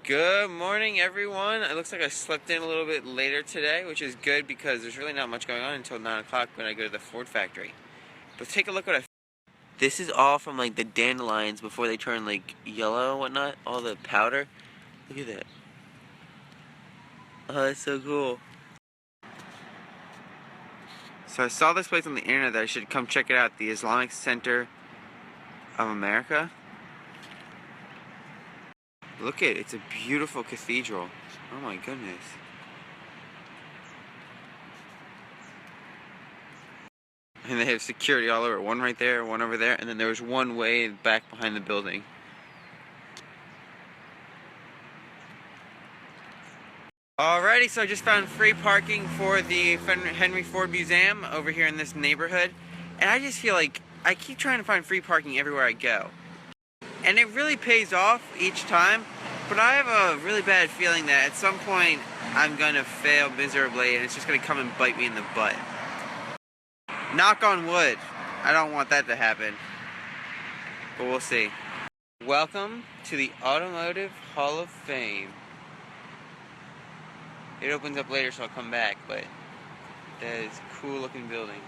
Good morning, everyone. It looks like I slept in a little bit later today, which is good because there's really not much going on until 9 o'clock when I go to the Ford factory. But take a look what I... This is all from like the dandelions before they turn like yellow and whatnot. All the powder. Look at that. Oh, that's so cool. So I saw this place on the internet that I should come check it out. The Islamic Center of America. Look at it, it's a beautiful cathedral. Oh my goodness. And they have security all over. One right there, one over there, and then there was one way back behind the building. Alrighty, so I just found free parking for the Henry Ford Museum over here in this neighborhood. And I just feel like I keep trying to find free parking everywhere I go. And it really pays off each time, but I have a really bad feeling that at some point I'm going to fail miserably and it's just going to come and bite me in the butt. Knock on wood. I don't want that to happen, but we'll see. Welcome to the Automotive Hall of Fame. It opens up later, so I'll come back, but that is a cool looking building.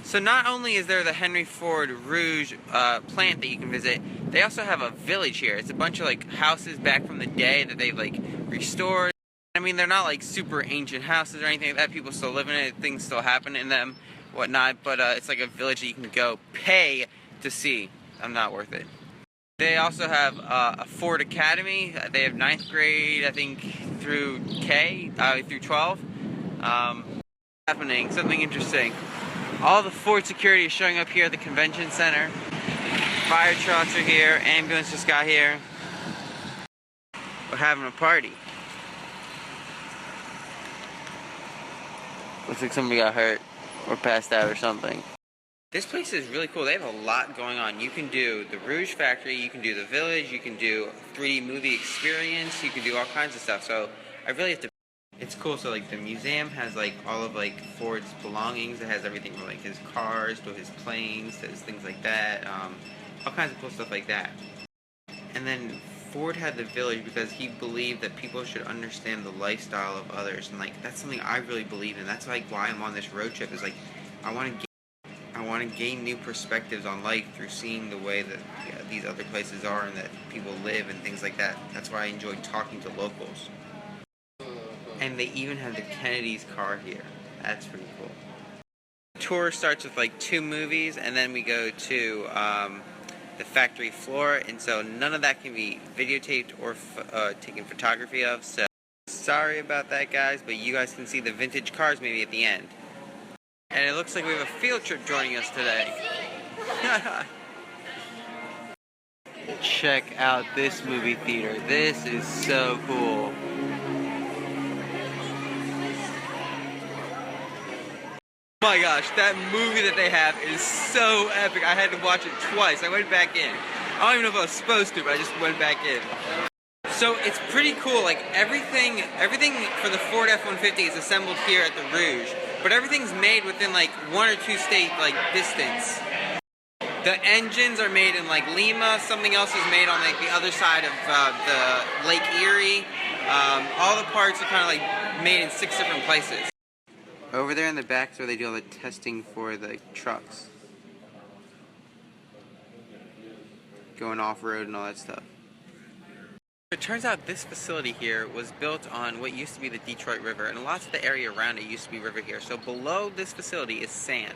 So not only is there the Henry Ford Rouge plant that you can visit, they also have a village here. It's a bunch of like houses back from the day that they've like restored. I mean, they're not like super ancient houses or anything like that. People still live in it. Things still happen in them, whatnot. But it's like a village that you can go pay to see. I'm not worth it. They also have a Ford Academy. They have 9th grade, I think, through through 12. Happening, something interesting. All the Ford security is showing up here at the convention center. Fire trucks are here, ambulance just got here. We're having a party. Looks like somebody got hurt or passed out or something. This place is really cool. They have a lot going on. You can do the Rouge factory, you can do the village, you can do 3D movie experience, you can do all kinds of stuff. So I really have to... It's cool. So like the museum has like all of like Ford's belongings. It has everything from like his cars to his planes to his things like that. All kinds of cool stuff like that. And then Ford had the village because he believed that people should understand the lifestyle of others, and like that's something I really believe in. That's like why I'm on this road trip. Is like I want to gain new perspectives on life through seeing the way that these other places are and that people live and things like that. That's why I enjoy talking to locals. And they even have the Kennedy's car here. That's pretty cool. The tour starts with like 2 movies, and then we go to the factory floor, and so none of that can be videotaped or taken photography of, so sorry about that, guys, but you guys can see the vintage cars maybe at the end. And it looks like we have a field trip joining us today. Check out this movie theater. This is so cool. Oh my gosh, that movie that they have is so epic. I had to watch it twice. I went back in. I don't even know if I was supposed to, but I just went back in. So it's pretty cool. Like everything for the Ford F-150 is assembled here at the Rouge, but everything's made within like 1 or 2 state like distance. The engines are made in like Lima. Something else is made on like the other side of the Lake Erie. All the parts are kind of like made in 6 different places. Over there in the back is where they do all the testing for the trucks. Going off-road and all that stuff. It turns out this facility here was built on what used to be the Detroit River, and lots of the area around it used to be river here. So below this facility is sand.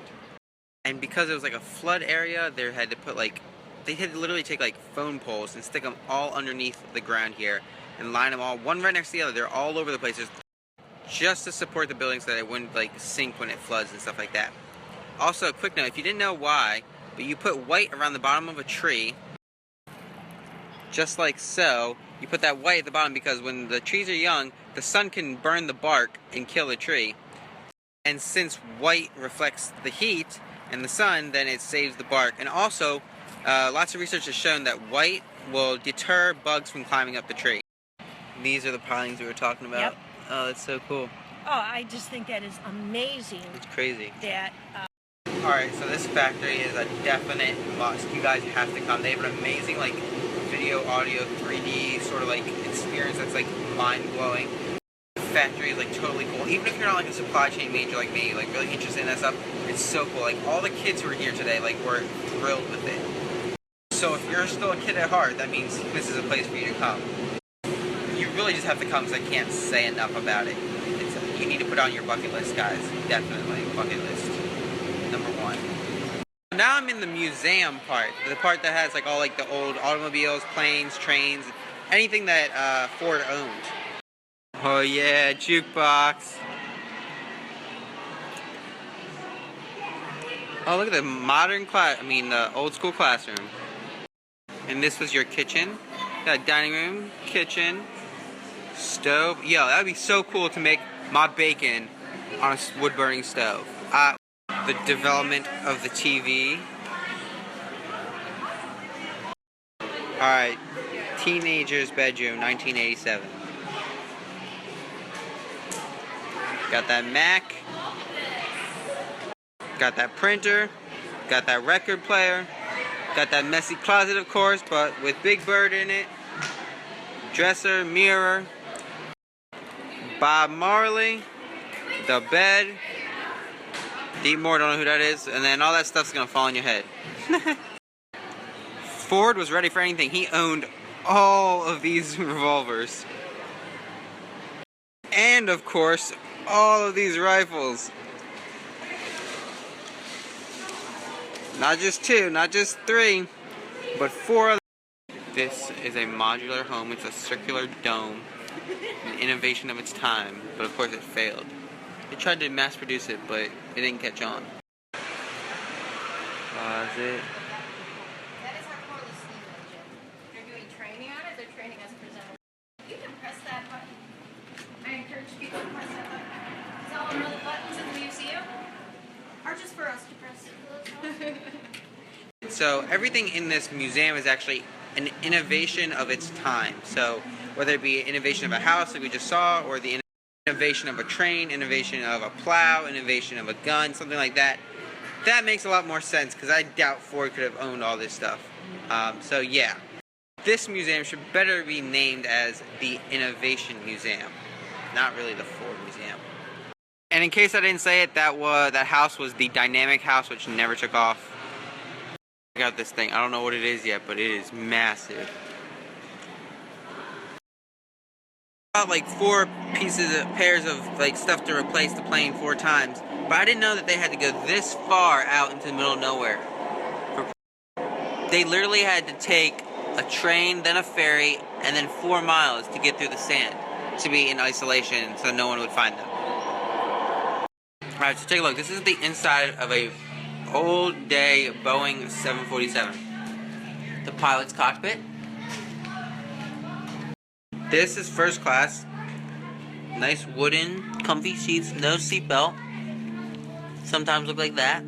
And because it was like a flood area, they had to put like, they had to literally take like phone poles and stick them all underneath the ground here and line them all, one right next to the other. They're all over the place. Just to support the buildings so that it wouldn't like sink when it floods and stuff like that. Also, a quick note, if you didn't know why, but you put white around the bottom of a tree, just like so. You put that white at the bottom because when the trees are young, the sun can burn the bark and kill the tree. And since white reflects the heat and the sun, then it saves the bark. And also, lots of research has shown that white will deter bugs from climbing up the tree. These are the pilings we were talking about. Yep. Oh, that's so cool. Oh, I just think that is amazing. It's crazy. That. Alright, so this factory is a definite must. You guys have to come. They have an amazing like video, audio, 3D sort of like experience that's like mind-blowing. The factory is like totally cool. Even if you're not like a supply chain major like me, like really interested in that stuff, it's so cool. Like all the kids who are here today, like were thrilled with it. So if you're still a kid at heart, that means this is a place for you to come. You really just have to come because I can't say enough about it. You need to put on your bucket list, guys. Definitely, bucket list. Number 1. Now I'm in the museum part. The part that has like all like the old automobiles, planes, trains, anything that Ford owned. Oh yeah, jukebox. Oh, look at the modern old school classroom. And this was your kitchen. Got dining room, kitchen, stove. Yo, that would be so cool to make my bacon on a wood-burning stove. The development of the TV. Alright, teenager's bedroom, 1987. Got that Mac. Got that printer. Got that record player. Got that messy closet, of course, but with Big Bird in it. Dresser, mirror. Bob Marley. The bed. Deep Moore, don't know who that is. And then all that stuff's gonna fall on your head. Ford was ready for anything. He owned all of these revolvers. And, of course, all of these rifles. Not just 2, not just 3, but 4 of them. This is a modular home. It's a circular dome. An innovation of its time, but of course it failed. They tried to mass produce it, but it didn't catch on. Closet. That is our cordless steam engine. They're doing training on it. They're training us presenters. You can press that button. I encourage people to press that button. Is all the other buttons in the museum are just for us to press. So everything in this museum is actually an innovation of its time. So whether it be an innovation of a house like we just saw, or the innovation of a train, innovation of a plow, innovation of a gun, something like that, that makes a lot more sense because I doubt Ford could have owned all this stuff. So yeah, this museum should better be named as the Innovation Museum, not really the Ford Museum. And in case I didn't say it, that house was the dynamic house, which never took off. Check out this thing. I don't know what it is yet, but it is massive. About like 4 pairs of like stuff to replace the plane 4 times, but I didn't know that they had to go this far out into the middle of nowhere. They literally had to take a train, then a ferry, and then 4 miles to get through the sand to be in isolation so no one would find them. Alright, so take a look. This is the inside of a old day Boeing 747. The pilot's cockpit. This is first class. Nice wooden, comfy seats, no seatbelt. Sometimes look like that.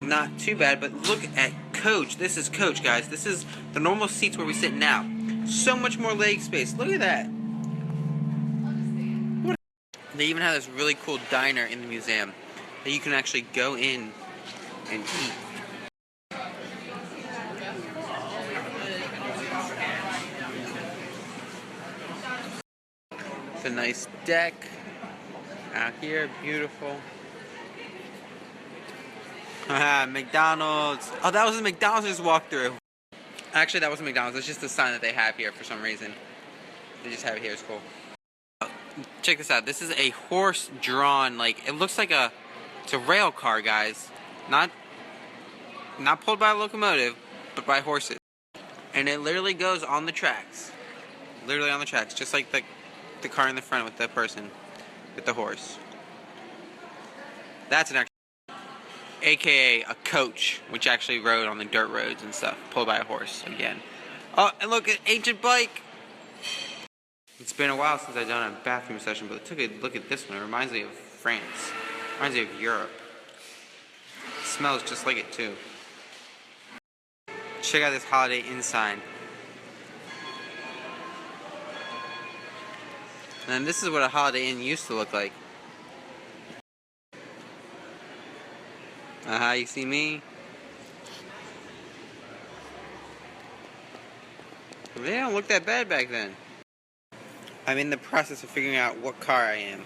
Not too bad, but look at coach. This is coach, guys. This is the normal seats where we sit now. So much more leg space. Look at that. They even have this really cool diner in the museum that you can actually go in and eat. It's a nice deck out here, beautiful. McDonald's. Oh, that was the McDonald's I just walked through. Actually, that wasn't McDonald's. It's just the sign that they have here for some reason. They just have it here. It's cool. Check this out. This is a horse-drawn, like, it looks like it's a rail car, guys. Not pulled by a locomotive, but by horses. And it literally goes on the tracks. Literally on the tracks, just like the car in the front with the person, with the horse. That's an actual, AKA a coach, which actually rode on the dirt roads and stuff, pulled by a horse again. Oh, and look at ancient bike. It's been a while since I've done a bathroom session, but take a look at this one. It reminds me of France. It reminds me of Europe. It smells just like it too. Check out this Holiday Inn sign. And this is what a Holiday Inn used to look like. You see me? They don't look that bad back then. I'm in the process of figuring out what car I am.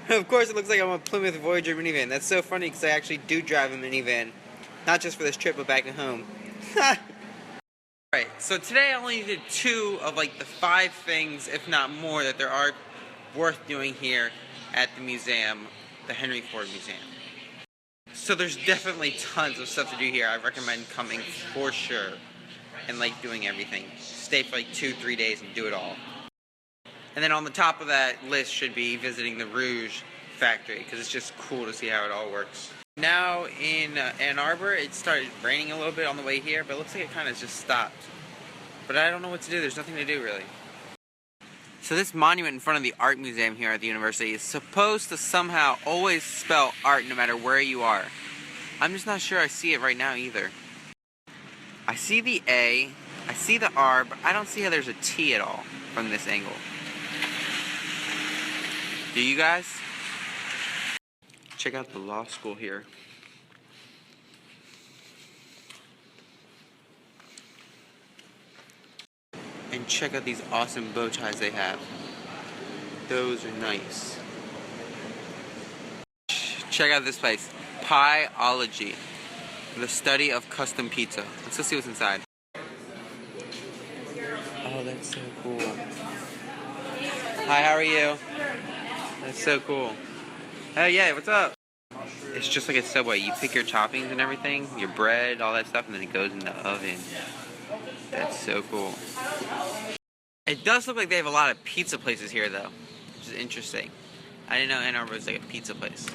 Of course it looks like I'm a Plymouth Voyager minivan. That's so funny because I actually do drive a minivan. Not just for this trip, but back at home. Alright, so today I only did 2 of like the 5 things, if not more, that there are worth doing here at the museum, the Henry Ford Museum. So there's definitely tons of stuff to do here. I recommend coming for sure and like doing everything. Stay for like 2-3 days and do it all. And then on the top of that list should be visiting the Rouge factory because it's just cool to see how it all works. Now in Ann Arbor, it started raining a little bit on the way here, but it looks like it kind of just stopped. But I don't know what to do. There's nothing to do really. So this monument in front of the art museum here at the university is supposed to somehow always spell art no matter where you are. I'm just not sure I see it right now either. I see the A, I see the R, but I don't see how there's a T at all from this angle. Do you guys? Check out the law school here. And check out these awesome bow ties they have. Those are nice. Check out this place. Pieology. The study of custom pizza. Let's go see what's inside. Oh, that's so cool. Hi, how are you? That's so cool. Hey, yeah, what's up? It's just like a Subway. You pick your toppings and everything, your bread, all that stuff, and then it goes in the oven. That's so cool. It does look like they have a lot of pizza places here, though, which is interesting. I didn't know Ann Arbor was like a pizza place.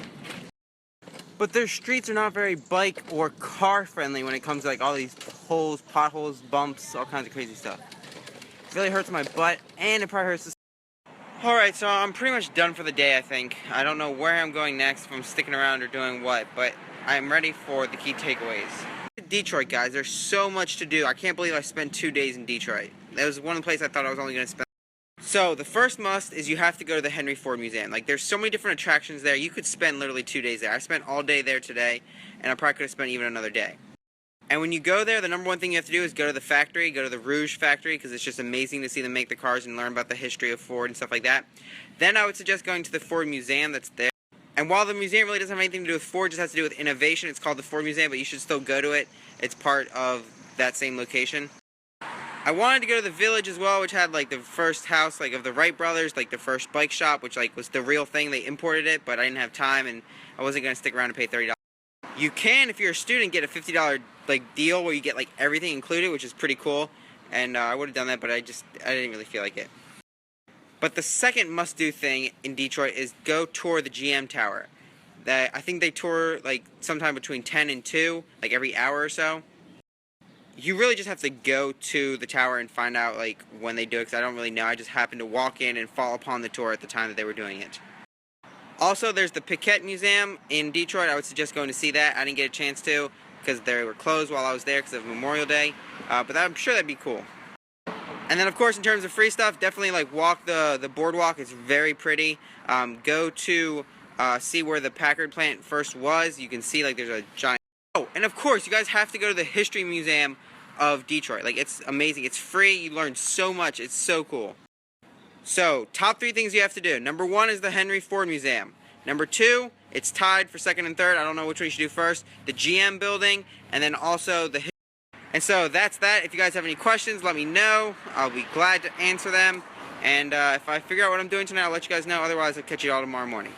But their streets are not very bike or car friendly when it comes to like all these holes, potholes, bumps, all kinds of crazy stuff. It really hurts my butt, and it probably hurts the... Alright, so I'm pretty much done for the day, I think. I don't know where I'm going next, if I'm sticking around or doing what, but I'm ready for the key takeaways. Detroit, guys, there's so much to do. I can't believe I spent 2 days in Detroit. That was one of the places I thought I was only going to spend. So, the first must is you have to go to the Henry Ford Museum. Like, there's so many different attractions there. You could spend literally 2 days there. I spent all day there today, and I probably could have spent even another day. And when you go there, the number one thing you have to do is go to the factory, go to the Rouge factory, because it's just amazing to see them make the cars and learn about the history of Ford and stuff like that. Then I would suggest going to the Ford Museum that's there. And while the museum really doesn't have anything to do with Ford, it just has to do with innovation. It's called the Ford Museum, but you should still go to it. It's part of that same location. I wanted to go to the Village as well, which had like the first house like of the Wright brothers, like the first bike shop, which like was the real thing. They imported it, but I didn't have time and I wasn't going to stick around and pay $30. You can, if you're a student, get a $50 like deal where you get like everything included, which is pretty cool. And I would have done that, but I didn't really feel like it. But the second must-do thing in Detroit is go tour the GM Tower. I think they tour like sometime between 10 and 2, like every hour or so. You really just have to go to the tower and find out like when they do it, because I don't really know. I just happened to walk in and fall upon the tour at the time that they were doing it. Also, there's the Piquet Museum in Detroit. I would suggest going to see that. I didn't get a chance to because they were closed while I was there because of Memorial Day, but I'm sure that'd be cool. And then, of course, in terms of free stuff, definitely like walk the boardwalk. It's very pretty. Go to see where the Packard plant first was. You can see like there's a giant... Oh, and of course, you guys have to go to the History Museum of Detroit. Like, it's amazing. It's free. You learn so much. It's so cool. So, top 3 things you have to do. Number 1 is the Henry Ford Museum. Number 2, it's tied for 2nd and 3rd. I don't know which one you should do first. The GM building, and then also the... And so, that's that. If you guys have any questions, let me know. I'll be glad to answer them. And if I figure out what I'm doing tonight, I'll let you guys know. Otherwise, I'll catch you all tomorrow morning.